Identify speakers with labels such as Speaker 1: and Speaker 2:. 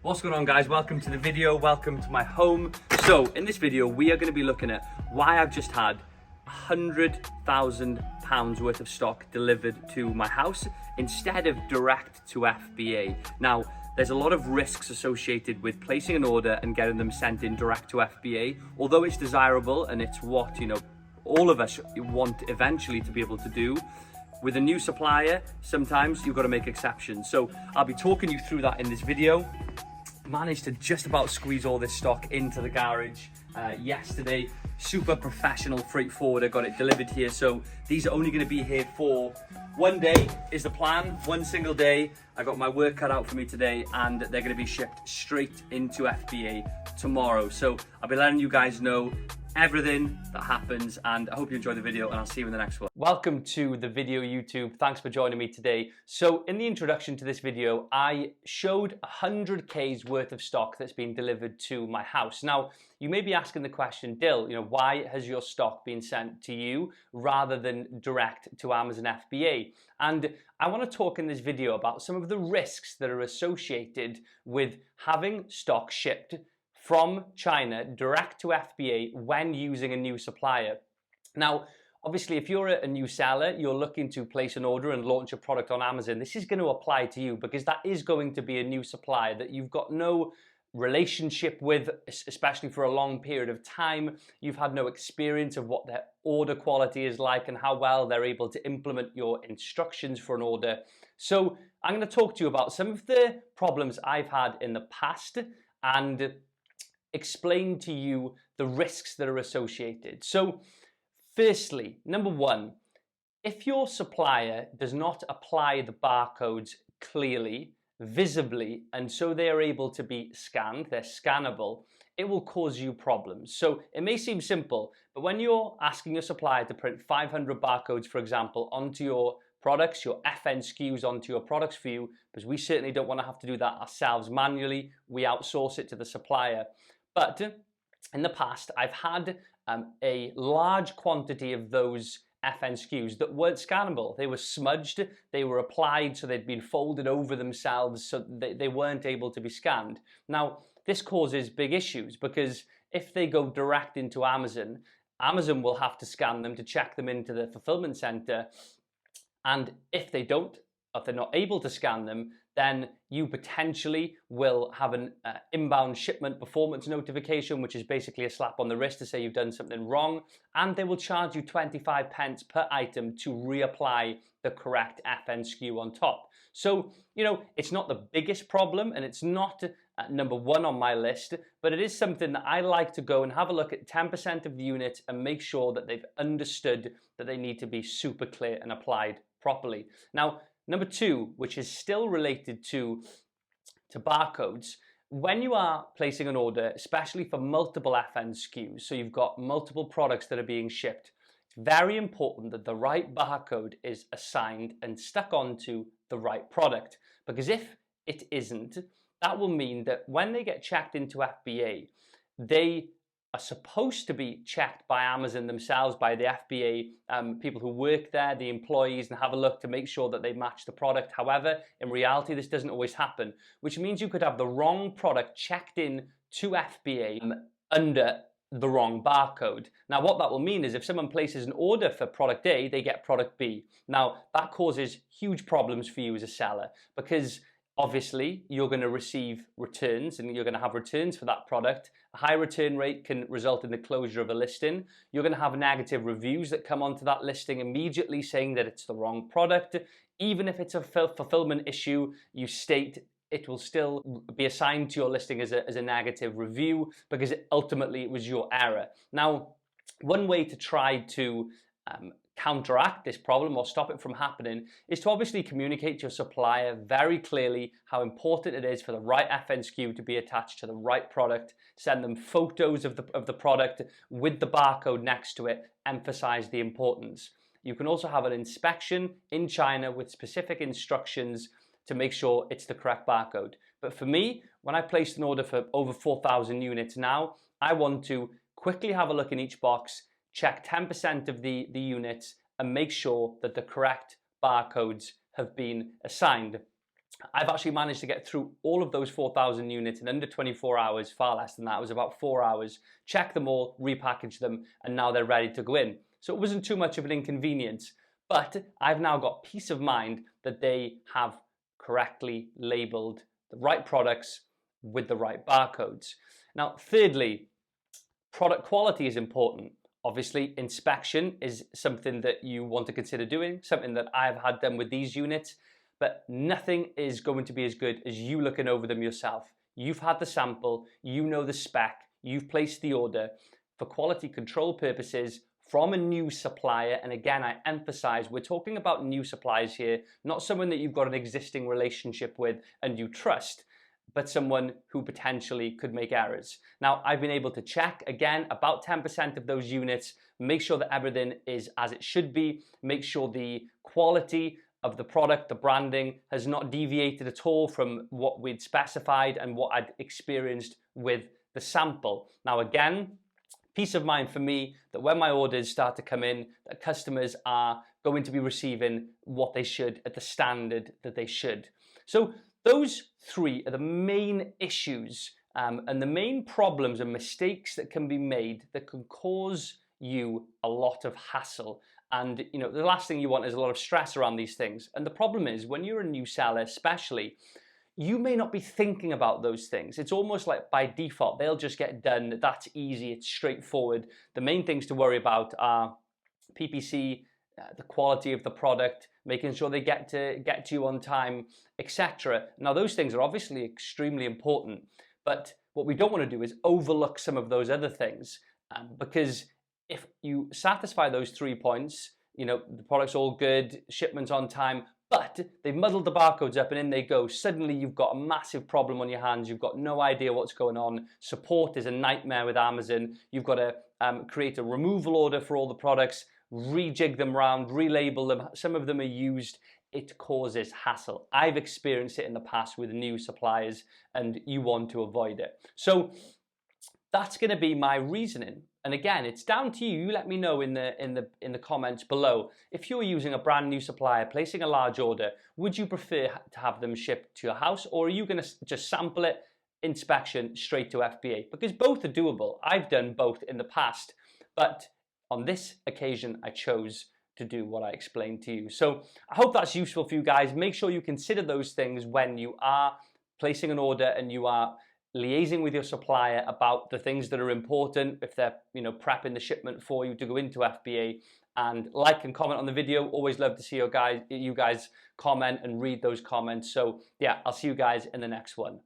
Speaker 1: What's going on, guys? Welcome to the video, welcome to my home. So in this video we are going to be looking at why I've just had £100,000 worth of stock delivered to my house instead of direct to FBA. Now there's a lot of risks associated with placing an order and getting them sent in direct to FBA. Although it's desirable and it's what all of us want eventually to be able to do, with a new supplier sometimes you've got to make exceptions. So I'll be talking you through that in this video. Managed to just about squeeze all this stock into the garage yesterday. Super professional freight forwarder got it delivered here, so these are only going to be here for one day is the plan. One single day. I got my work cut out for me today, and they're going to be shipped straight into FBA tomorrow. So I'll be letting you guys know everything that happens, and I hope you enjoy the video, and I'll see you in the next one. Welcome to the video, YouTube. Thanks for joining me today. So in the introduction to this video, I showed 100K's worth of stock that's been delivered to my house. Now, you may be asking the question, Dill, why has your stock been sent to you rather than direct to Amazon FBA? And I want to talk in this video about some of the risks that are associated with having stock shipped from China direct to FBA when using a new supplier. Now, obviously, if you're a new seller, you're looking to place an order and launch a product on Amazon, this is going to apply to you because that is going to be a new supplier that you've got no relationship with, especially for a long period of time. You've had no experience of what their order quality is like and how well they're able to implement your instructions for an order. So I'm going to talk to you about some of the problems I've had in the past and explain to you the risks that are associated. So firstly, number one, if your supplier does not apply the barcodes clearly, visibly, and so they are able to be scanned, they're scannable, it will cause you problems. So it may seem simple, but when you're asking your supplier to print 500 barcodes, for example, onto your products, your FN SKUs onto your products for you, because we certainly don't want to have to do that ourselves manually, we outsource it to the supplier. But in the past, I've had a large quantity of those FN SKUs that weren't scannable. They were smudged, they were applied, so they'd been folded over themselves, so they weren't able to be scanned. Now, this causes big issues because if they go direct into Amazon, Amazon will have to scan them to check them into the fulfillment center. And if they don't, if they're not able to scan them, then you potentially will have an inbound shipment performance notification, which is basically a slap on the wrist to say you've done something wrong, and they will charge you 25 pence per item to reapply the correct FN SKU on top. So, it's not the biggest problem, and it's not number one on my list, but it is something that I like to go and have a look at 10% of the units and make sure that they've understood that they need to be super clear and applied properly. Now, number two, which is still related to barcodes, when you are placing an order, especially for multiple FN SKUs, so you've got multiple products that are being shipped, it's very important that the right barcode is assigned and stuck onto the right product. Because if it isn't, that will mean that when they get checked into FBA, they are supposed to be checked by Amazon themselves, by the FBA people who work there, the employees, and have a look to make sure that they match the product. However, in reality, this doesn't always happen, which means you could have the wrong product checked in to FBA under the wrong barcode. Now, what that will mean is if someone places an order for product A, they get product B. Now, that causes huge problems for you as a seller because obviously, you're going to receive returns and you're going to have returns for that product. A high return rate can result in the closure of a listing. You're going to have negative reviews that come onto that listing immediately saying that it's the wrong product. Even if it's a fulfillment issue, you state it will still be assigned to your listing as a negative review because ultimately it was your error. Now, one way to try to counteract this problem or stop it from happening is to obviously communicate to your supplier very clearly how important it is for the right FN SKU to be attached to the right product. Send them photos of the product with the barcode next to it, emphasize the importance. You can also have an inspection in China with specific instructions to make sure it's the correct barcode. But for me, when I placed an order for over 4,000 units now, I want to quickly have a look in each box, check 10% of the units and make sure that the correct barcodes have been assigned. I've actually managed to get through all of those 4,000 units in under 24 hours, far less than that. It was about 4 hours, check them all, repackage them, and now they're ready to go in. So it wasn't too much of an inconvenience, but I've now got peace of mind that they have correctly labeled the right products with the right barcodes. Now, thirdly, product quality is important. Obviously, inspection is something that you want to consider doing, something that I've had done with these units, but nothing is going to be as good as you looking over them yourself. You've had the sample, you know the spec, you've placed the order. For quality control purposes, from a new supplier, and again, I emphasize, we're talking about new suppliers here, not someone that you've got an existing relationship with and you trust, but someone who potentially could make errors. Now, I've been able to check, again, about 10% of those units, make sure that everything is as it should be, make sure the quality of the product, the branding, has not deviated at all from what we'd specified and what I'd experienced with the sample. Now, again, peace of mind for me that when my orders start to come in, that customers are going to be receiving what they should at the standard that they should. So those three are the main issues and the main problems and mistakes that can be made that can cause you a lot of hassle. And you know, the last thing you want is a lot of stress around these things. And the problem is when you're a new seller, especially, you may not be thinking about those things. It's almost like by default, they'll just get done. That's easy, it's straightforward. The main things to worry about are PPC, the quality of the product, making sure they get to you on time, etc. Now, those things are obviously extremely important, but what we don't want to do is overlook some of those other things, because if you satisfy those 3 points, you know, the product's all good, shipment's on time, but they've muddled the barcodes up and in they go. Suddenly you've got a massive problem on your hands. You've got no idea what's going on. Support is a nightmare with Amazon. You've got to create a removal order for all the products, rejig them around, relabel them. Some of them are used. It causes hassle. I've experienced it in the past with new suppliers and you want to avoid it. So that's going to be my reasoning. And again, it's down to you. You let me know in the comments below. If you're using a brand new supplier, placing a large order, would you prefer to have them shipped to your house, or are you going to just sample it, inspection, straight to FBA? Because both are doable. I've done both in the past, but on this occasion, I chose to do what I explained to you. So I hope that's useful for you guys. Make sure you consider those things when you are placing an order and you are liaising with your supplier about the things that are important, if they're, you know, prepping the shipment for you to go into FBA. And like and comment on the video. Always love to see you guys comment and read those comments. So yeah, I'll see you guys in the next one.